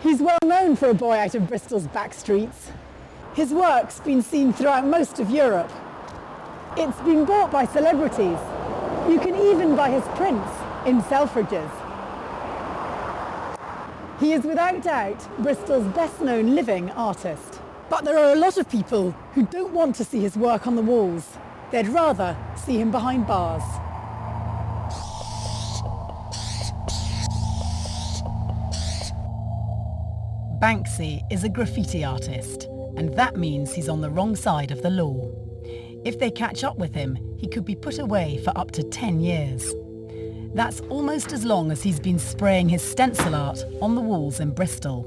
He's well known for a boy out of Bristol's back streets. His work's been seen throughout most of Europe. It's been bought by celebrities. You can even buy his prints in Selfridges. He is without doubt Bristol's best-known living artist. But there are a lot of people who don't want to see his work on the walls. They'd rather see him behind bars. Banksy is a graffiti artist, and that means he's on the wrong side of the law. If they catch up with him, he could be put away for up to 10 years. That's almost as long as he's been spraying his stencil art on the walls in Bristol.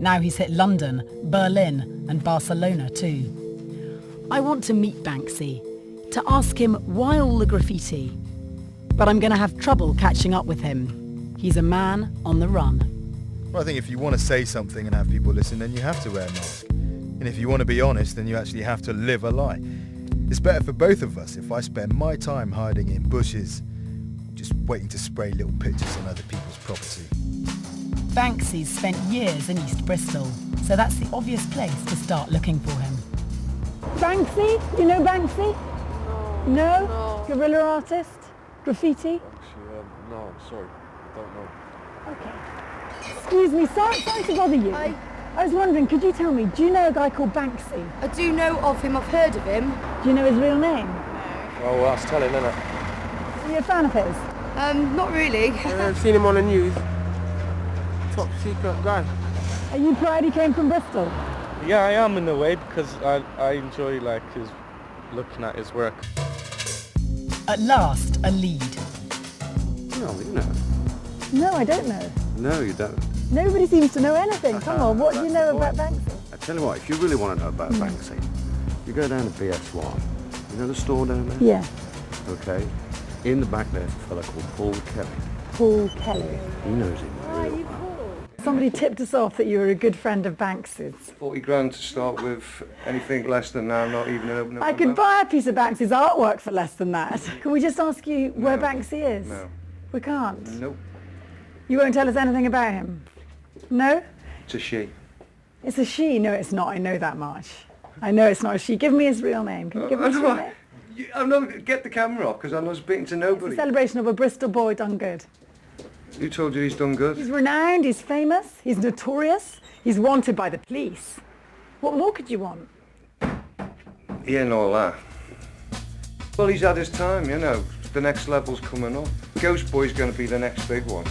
Now he's hit London, Berlin and Barcelona too. I want to meet Banksy, to ask him why all the graffiti. But I'm going to have trouble catching up with him. He's a man on the run. Well, I think if you want to say something and have people listen, then you have to wear a mask. And if you want to be honest, then you actually have to live a lie. It's better for both of us if I spend my time hiding in bushes, just waiting to spray little pictures on other people's property. Banksy's spent years in East Bristol, so that's the obvious place to start looking for him. Banksy? You know Banksy? No? No? Guerrilla artist? Graffiti? Actually, no, I'm sorry. I don't know. Okay. Excuse me, sorry to bother you. I was wondering, could you tell me, do you know a guy called Banksy? I do know of him, I've heard of him. Do you know his real name? No. Oh, well, that's telling, isn't it? Are you a fan of his? Not really. I've seen him on the news. Top secret guy. Are you proud he came from Bristol? Yeah, I am in a way, because I enjoy looking at his work. At last, a lead. No, you know. No, I don't know. No, you don't. Nobody seems to know anything. Come on, what do you know about Banksy? I tell you what, if you really want to know about Banksy, you go down to BS1. You know the store down there? Yeah. Okay. In the back there's a fella called Paul Kelly. Paul Kelly. He knows him real well. Somebody tipped us off that you were a good friend of Banksy's. 40 grand to start with. Anything less than that, I'm not even opening up I could buy a piece of Banksy's artwork for less than that. Can we just ask you where Banksy is? No. We can't? Nope. You won't tell us anything about him? No? It's a she. It's a she? No, it's not. I know that much. I know it's not a she. Give me his real name. Can you give me his real name? I'm not get the camera off because I'm not speaking to nobody. It's a celebration of a Bristol boy done good. Who told you he's done good? He's renowned, he's famous, he's notorious, he's wanted by the police. What more could you want? He ain't all that. Well, he's had his time, you know. The next level's coming up. Ghost Boy's going to be the next big one.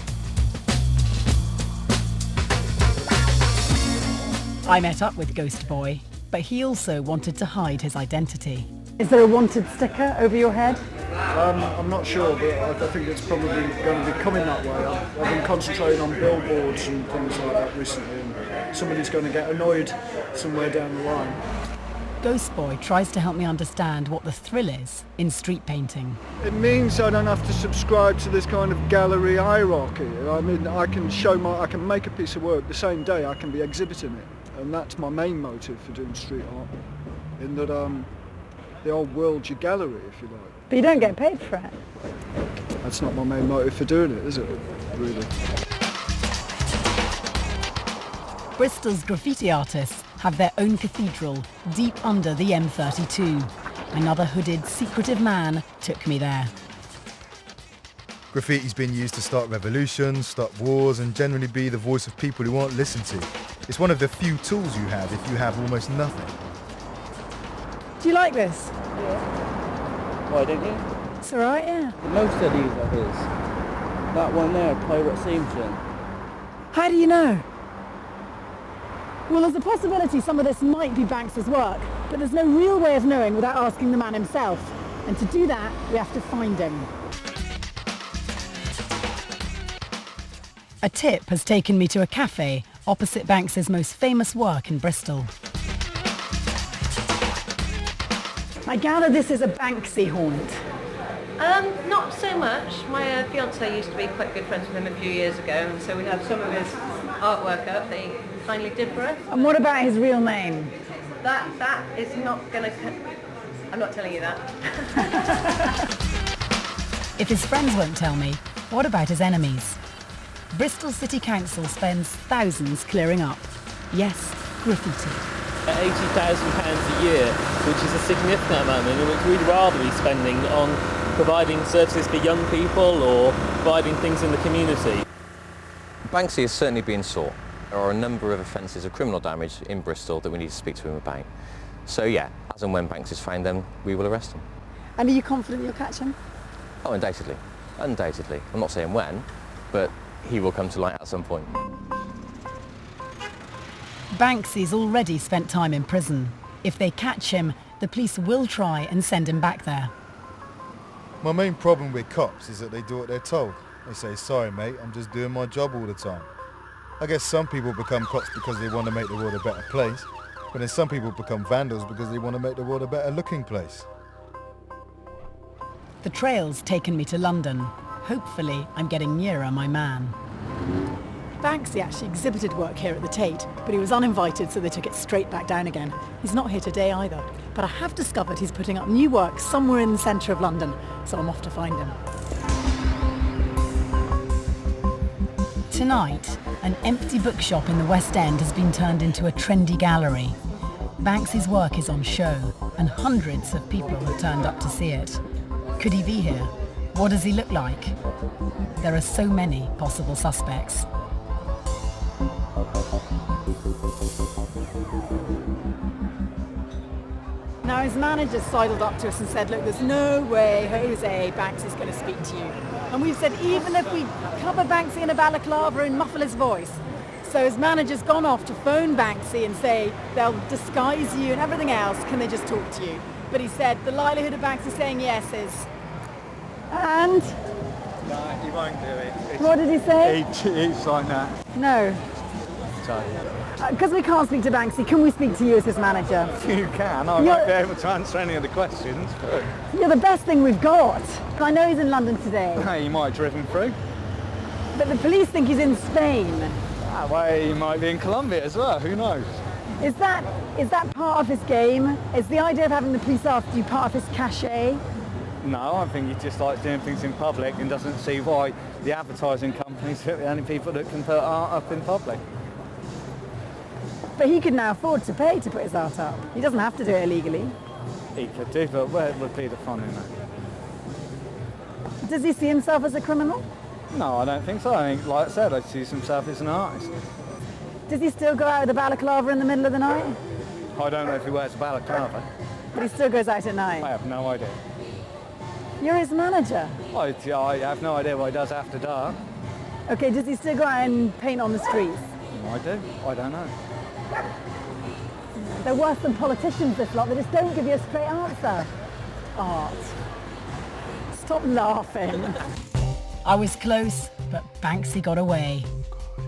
I met up with Ghost Boy, but he also wanted to hide his identity. Is there a wanted sticker over your head? I'm not sure, but I think it's probably going to be coming that way. I've been concentrating on billboards and things like that recently, and somebody's going to get annoyed somewhere down the line. Ghost Boy tries to help me understand what the thrill is in street painting. It means I don't have to subscribe to this kind of gallery hierarchy. I mean, I can make a piece of work the same day I can be exhibiting it, and that's my main motive for doing street art. In that the old world's your gallery, if you like. But you don't get paid for it. That's not my main motive for doing it, is it, really? Bristol's graffiti artists have their own cathedral deep under the M32. Another hooded, secretive man took me there. Graffiti's been used to start revolutions, start wars, and generally be the voice of people who aren't listened to. It's one of the few tools you have if you have almost nothing. Do you like this? Yeah. Why don't you? It's alright, yeah. Most of these are his. That one there, Pirate Seamson. How do you know? Well, there's a possibility some of this might be Banksy's work, but there's no real way of knowing without asking the man himself. And to do that, we have to find him. A tip has taken me to a cafe opposite Banksy's most famous work in Bristol. I gather this is a Banksy haunt. Not so much. My fiancé used to be quite good friends with him a few years ago, and so we have some of his artwork up that he kindly did for us. And what about his real name? That is not going to... I'm not telling you that. If his friends won't tell me, what about his enemies? Bristol City Council spends thousands clearing up. Yes, graffiti. At £80,000 a year, which is a significant amount of money, which we'd rather be spending on providing services for young people or providing things in the community. Banksy is certainly being sought. There are a number of offences of criminal damage in Bristol that we need to speak to him about. So yeah, as and when Banksy's found them, we will arrest him. And are you confident you'll catch him? Oh, undoubtedly. Undoubtedly. I'm not saying when, but he will come to light at some point. Banksy's already spent time in prison. If they catch him, the police will try and send him back there. My main problem with cops is that they do what they're told. They say, sorry mate, I'm just doing my job all the time. I guess some people become cops because they want to make the world a better place, but then some people become vandals because they want to make the world a better looking place. The trail's taken me to London. Hopefully, I'm getting nearer my man. Banksy actually exhibited work here at the Tate, but he was uninvited, so they took it straight back down again. He's not here today either, but I have discovered he's putting up new work somewhere in the centre of London, so I'm off to find him. Tonight, an empty bookshop in the West End has been turned into a trendy gallery. Banksy's work is on show, and hundreds of people have turned up to see it. Could he be here? What does he look like? There are so many possible suspects. Now his manager sidled up to us and said, look, there's no way Jose Banksy's going to speak to you. And we've said, even if we cover Banksy in a balaclava and muffle his voice. So his manager's gone off to phone Banksy and say they'll disguise you and everything else, can they just talk to you? But he said the likelihood of Banksy saying yes is... And? No, he won't do it. What did he say? It's like that. No. Because we can't speak to Banksy, can we speak to you as his manager? You can. I won't be able to answer any of the questions, but... You're the best thing we've got. I know he's in London today. Hey, he might have driven through. But the police think he's in Spain. That way he might be in Colombia as well, who knows? Is that part of his game? Is the idea of having the police after you part of his cachet? No, I think he just likes doing things in public and doesn't see why the advertising companies are the only people that can put art up in public. But he could now afford to pay to put his art up. He doesn't have to do it illegally. He could do, but where would be the fun in that? Does he see himself as a criminal? No, I don't think so. I think, like I said, he sees himself as an artist. Does he still go out with a balaclava in the middle of the night? I don't know if he wears a balaclava. But he still goes out at night? I have no idea. You're his manager? I have no idea what he does after dark. Okay, does he still go out and paint on the streets? I do. I don't know. They're worse than politicians, this lot. They just don't give you a straight answer. Art. Stop laughing. I was close, but Banksy got away.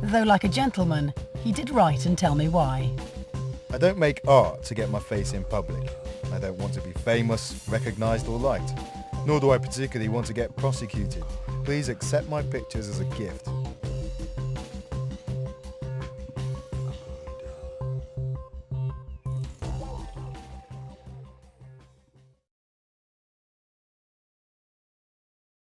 Though like a gentleman, he did write and tell me why. I don't make art to get my face in public. I don't want to be famous, recognised or liked. Nor do I particularly want to get prosecuted. Please accept my pictures as a gift.